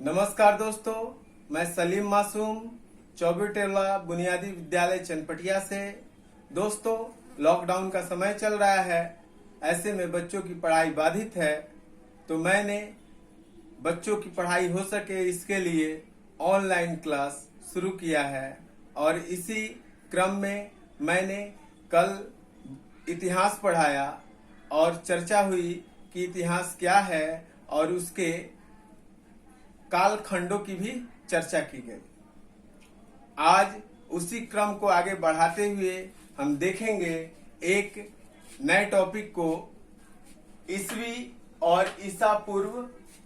नमस्कार दोस्तों, मैं सलीम मासूम चौबेटेला बुनियादी विद्यालय चनपटिया से। दोस्तों, लॉकडाउन का समय चल रहा है, ऐसे में बच्चों की पढ़ाई बाधित है, तो मैंने बच्चों की पढ़ाई हो सके इसके लिए ऑनलाइन क्लास शुरू किया है। और इसी क्रम में मैंने कल इतिहास पढ़ाया और चर्चा हुई कि इतिहास क्या है और उसके कालखंडों की भी चर्चा की गई। आज उसी क्रम को आगे बढ़ाते हुए हम देखेंगे एक नए टॉपिक को, ईसवी और ईसा पूर्व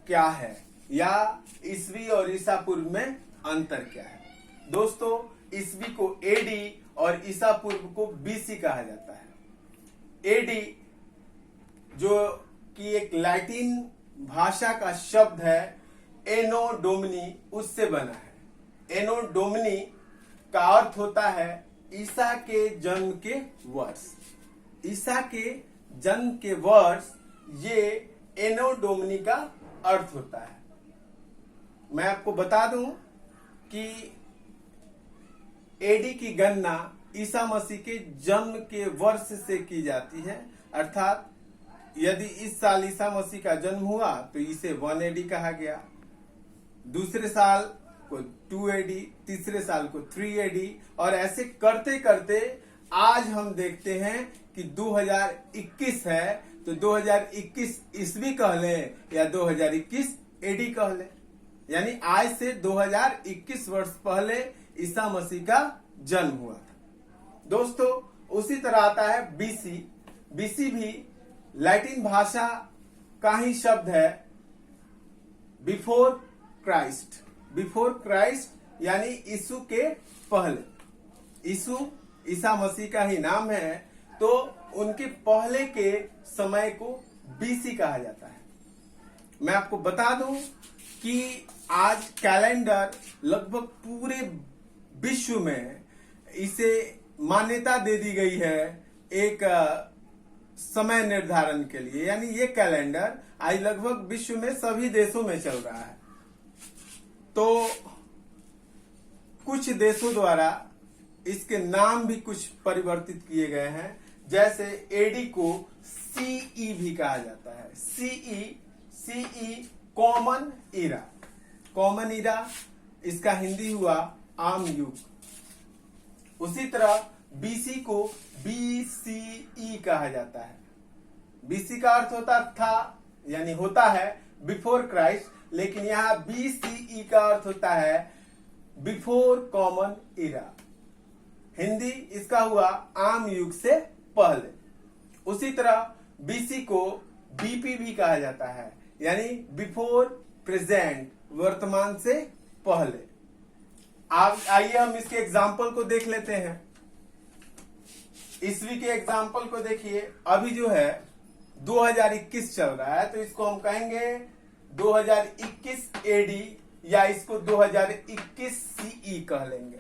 क्या है या ईसवी और ईसा पूर्व में अंतर क्या है। दोस्तों, ईसवी को एडी और ईसा पूर्व को बीसी कहा जाता है। एडी जो कि एक लैटिन भाषा का शब्द है, एनो डोमिनी, उससे बना है। एनो डोमिनी का अर्थ होता है ईसा के जन्म के वर्ष। ईसा के जन्म के वर्ष, ये एनो डोमिनी का अर्थ होता है। मैं आपको बता दूं कि एडी की गणना ईसा मसीह के जन्म के वर्ष से की जाती है। अर्थात यदि इस साल ईसा मसीह का जन्म हुआ तो इसे 1 एडी कहा गया, दूसरे साल को 2 एडी, तीसरे साल को 3 एडी, और ऐसे करते करते आज हम देखते हैं कि 2021 है, तो 2021 ईस्वी कह लें या 2021 एडी कह लें। यानी आज से 2021 वर्ष पहले ईसा मसीह का जन्म हुआ था। दोस्तों, उसी तरह आता है बीसी। बीसी भी लैटिन भाषा का ही शब्द है, बिफोर क्राइस्ट। बिफोर क्राइस्ट यानी यीशु के पहले। यीशु ईसा मसीह का ही नाम है, तो उनके पहले के समय को बीसी कहा जाता है। मैं आपको बता दूं कि आज कैलेंडर लगभग पूरे विश्व में इसे मान्यता दे दी गई है एक समय निर्धारण के लिए। यानी ये कैलेंडर आज लगभग विश्व में सभी देशों में चल रहा है। तो कुछ देशों द्वारा इसके नाम भी कुछ परिवर्तित किए गए हैं। जैसे एडी को सीई भी कहा जाता है। CE common era. Common era इसका हिंदी हुआ आम युग। उसी तरह बीसी को बीसीई कहा जाता है। बीसी का अर्थ होता था यानी होता है बिफोर क्राइस्ट, लेकिन यहां बीसीई का अर्थ होता है बिफोर कॉमन ईरा। हिंदी इसका हुआ आम युग से पहले। उसी तरह बीसी को बीपी भी कहा जाता है, यानी बिफोर प्रेजेंट, वर्तमान से पहले। आइए हम इसके एग्जाम्पल को देख लेते हैं। ईस्वी के एग्जाम्पल को देखिए। अभी जो है 2021 चल रहा है, तो इसको हम कहेंगे 2021 एडी या इसको 2021 सीई कह लेंगे।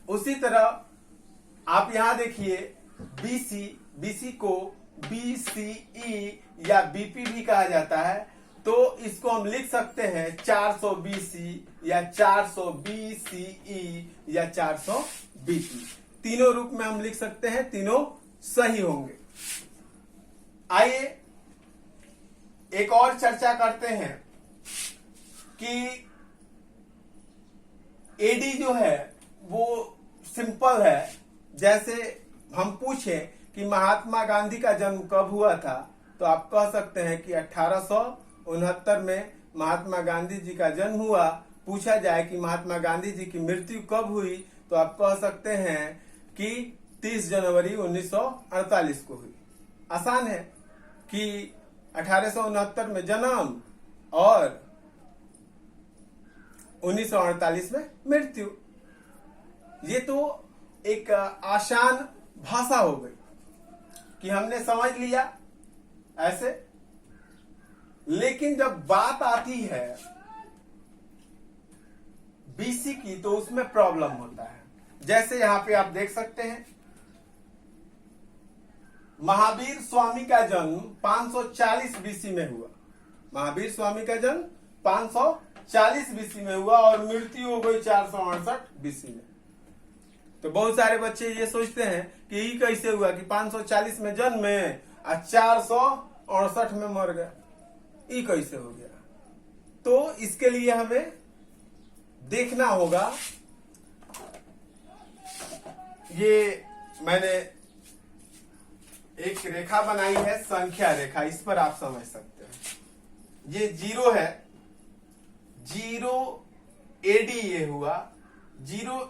उसी तरह आप यहां देखिए बीसी। बीसी को बीसीई या बीपी भी कहा जाता है, तो इसको हम लिख सकते हैं 400 बीसी या 400 बीसीई या 400 बीपी। तीनों रूप में हम लिख सकते हैं, तीनों सही होंगे। आइए एक और चर्चा करते हैं कि एडी जो है वो सिंपल है। जैसे हम पूछें कि महात्मा गांधी का जन्म कब हुआ था, तो आप कह सकते हैं कि 1869 में महात्मा गांधी जी का जन्म हुआ। पूछा जाए कि महात्मा गांधी जी की मृत्यु कब हुई, तो आप कह सकते हैं कि 30 जनवरी 1948 को हुई। आसान है कि 1869 में जन्म और 1948 में मृत्यु। ये तो एक आसान भाषा हो गई कि हमने समझ लिया ऐसे। लेकिन जब बात आती है बीसी की, तो उसमें प्रॉब्लम होता है। जैसे यहां पे आप देख सकते हैं, महावीर स्वामी का जन्म 540 बीसी में हुआ। महावीर स्वामी का जन्म 540 बीसी में हुआ और मृत्यु हो गई 468 बीसी में। तो बहुत सारे बच्चे ये सोचते हैं कि ये कैसे हुआ कि 540 में जन्मे और 468 में मर गया, ये कैसे हो गया। तो इसके लिए हमें देखना होगा। ये मैंने एक रेखा बनाई है, संख्या रेखा, इस पर आप समझ सकते हैं। ये 0 है, 0 एडी ये हुआ। 0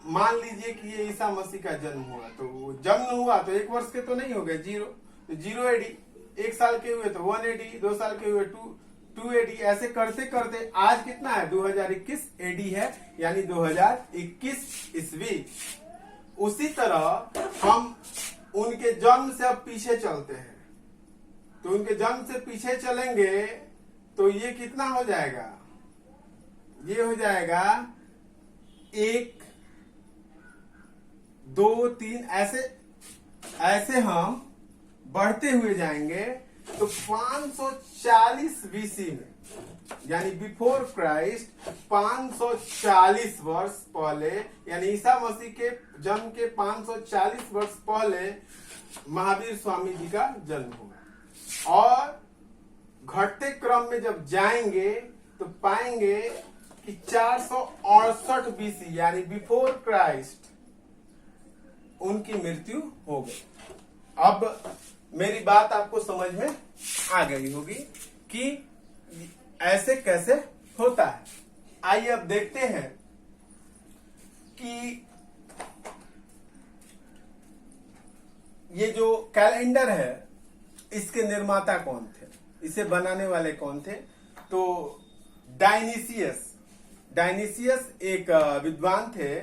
मान लीजिए कि ये ईसा मसीह का जन्म हुआ, तो जन्म हुआ तो 1 वर्ष के तो नहीं हो गए 0, तो 0 एडी। 1 साल के हुए तो 1 एडी, 2 साल के हुए 2 एडी। ऐसे करते करते आज कितना है, 2021 एडी है, यानी 2021 ईस्वी। उसी तरह हम उनके जन्म से अब पीछे चलते हैं, तो उनके जन्म से पीछे चलेंगे तो ये कितना हो जाएगा, ये हो जाएगा 1, 2, 3, ऐसे हम बढ़ते हुए जाएंगे। तो 540 बीसी में, यानी बिफोर क्राइस्ट 540 वर्ष पहले, यानी ईसा मसीह के जन्म के 540 वर्ष पहले महावीर स्वामी जी का जन्म हुआ। और घटते क्रम में जब जाएंगे तो पाएंगे कि 468 बीसी यानी बिफोर क्राइस्ट उनकी मृत्यु हो गई। अब मेरी बात आपको समझ में आ गई होगी कि ऐसे कैसे होता है। आइए अब देखते हैं कि ये जो कैलेंडर है इसके निर्माता कौन थे, इसे बनाने वाले कौन थे। तो डायनीसियस एक विद्वान थे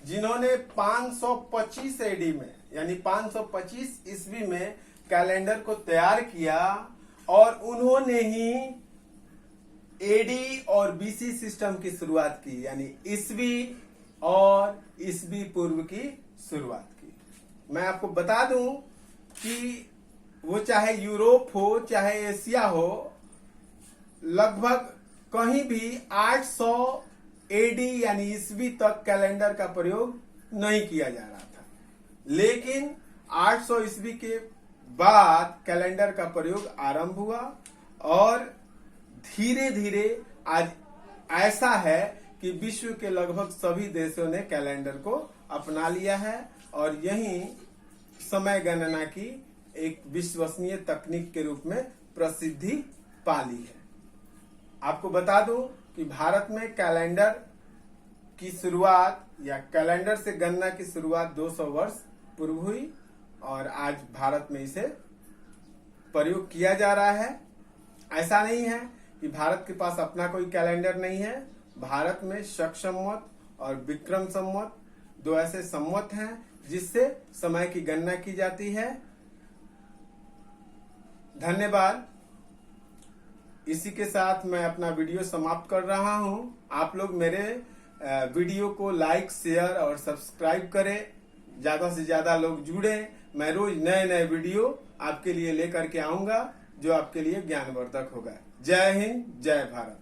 जिन्होंने 525 एडी में, यानी 525 ईस्वी में कैलेंडर को तैयार किया और उन्होंने ही एडी और बीसी सिस्टम की शुरुआत की, यानी ईस्वी और ईस्वी पूर्व की शुरुआत की। मैं आपको बता दूं कि वो चाहे यूरोप हो चाहे एशिया हो, लगभग कहीं भी 800 एडी यानी ईस्वी तक कैलेंडर का प्रयोग नहीं किया जा रहा था। लेकिन 800 ईस्वी के बाद कैलेंडर का प्रयोग आरंभ हुआ और धीरे धीरे आज ऐसा है कि विश्व के लगभग सभी देशों ने कैलेंडर को अपना लिया है और यही समय गणना की एक विश्वसनीय तकनीक के रूप में प्रसिद्धि पा ली है। आपको बता दूं कि भारत में कैलेंडर की शुरुआत या कैलेंडर से गणना की शुरुआत 200 वर्ष पूर्व हुई और आज भारत में इसे प्रयोग किया जा रहा है। ऐसा नहीं है कि भारत के पास अपना कोई कैलेंडर नहीं है। भारत में शक संवत और विक्रम संवत 2 ऐसे संवत हैं जिससे समय की गणना की जाती है। धन्यवाद। इसी के साथ मैं अपना वीडियो समाप्त कर रहा हूं। आप लोग मेरे वीडियो को लाइक, शेयर और सब्सक्राइब करें, ज्यादा से ज्यादा लोग जुड़े। मैं रोज नए नए वीडियो आपके लिए लेकर के आऊंगा जो आपके लिए ज्ञानवर्धक होगा। जय हिंद, जय भारत।